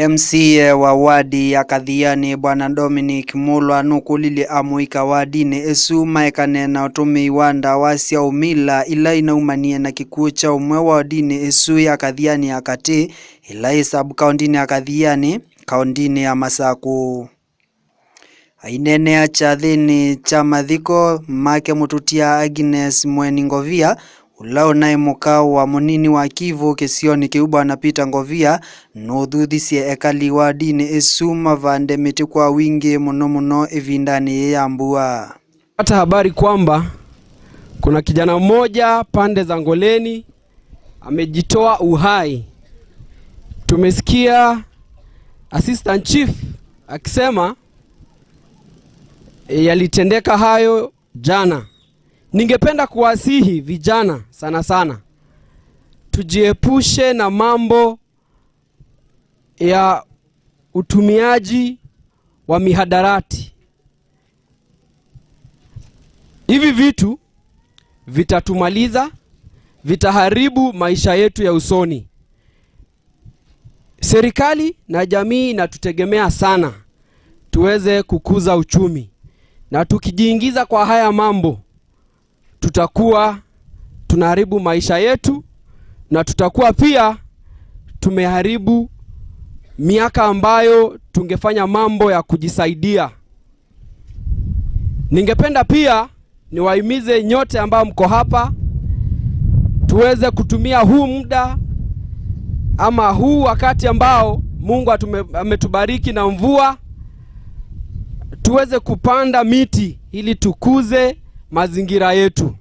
MCA wa wadi ya Kathiani Bwana Dominic Mulwa nukulile amuika wadini esu maekane na utumi wanda wasia umila ila inaumanie na kikuo cha umwe wa wadini esu ya Kathiani ya kati ila isabu kaundini ya Kathiani kaundini ya Masaku. Ainene ya chathini cha mathiko make mututia Agnes Mweni Ngovia ulao nae mukao wa munini wa Kivu kesioni kiuba na Peter Ngovia no thuthisie ekali wa dini esu mavande miti kwa wingi muno evindani ya mbua. Hata habari kwamba kuna kijana mmoja pande za Ngoleni amejitoa uhai. Tumesikia Assistant Chief akisema yalitendeka hayo jana. Ningependa kuwasihi vijana sana tujiepushe na mambo ya utumiaji wa mihadarati. Hivi vitu vitatumaliza, vitaharibu maisha yetu ya usoni. Serikali na jamii inatutegemea sana tuweze kukuza uchumi, na tukijiingiza kwa haya mambo tutakuwa tunaharibu maisha yetu, na tutakuwa pia tumeharibu miaka ambayo tungefanya mambo ya kujisaidia. Ningependa pia niwahimize nyote ambao mko hapa tuweze kutumia huu muda ama huu wakati ambao Mungu ametubariki na mvua, tuweze kupanda miti ili tukuze mazingira yetu.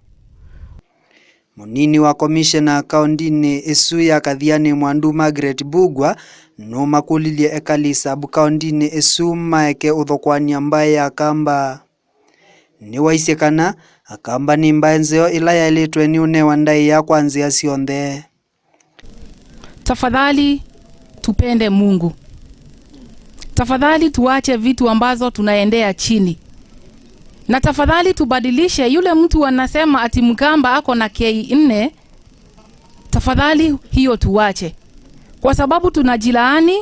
Munini wa komishena kaundini esu ya Kathiani Mwandu Margaret Bugwa no makulilie ekalisa bukaundini esu maeke uthokwani ambaye akamba ni waisekana akamba ni mbaenzeo ila yaletwe ni une wandai ya kwanzia sionthe. Tafadhali tupende Mungu. Tafadhali tuache vitu ambazo tunaendea chini. Na tafadhali tubadilishe yule mtu anasema ati Mkamba ako na K4. Tafadhali hiyo tuache. Kwa sababu tunajilaani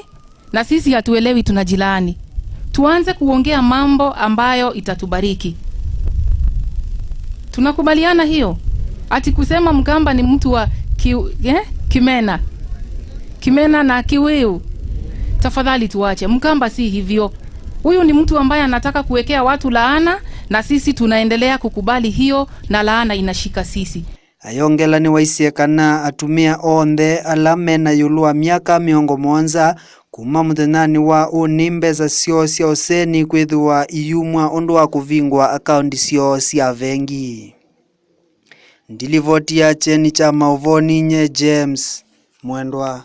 na sisi hatuelewi tunajilaani. Tuanze kuongea mambo ambayo itatubariki. Tunakubaliana hiyo? Ati kusema Mkamba ni mtu wa Kimena na Kiwiu. Tafadhali tuache. Mkamba si hivyo. Huyu ni mtu ambaye anataka kuwekea watu laana, na sisi tunaendelea kukubali hiyo, na laana inashika sisi. Ayongela ni waisekana atumia onthe alame na yulua miaka miongo mwanza kuma muthenani wa unimbe za sio sia oseni kwithwa iyumwa undu wa kuvingwa akaundi sio sia vengi. Ndilivoti ya cheni cha mauvoni nye James Mwendwa.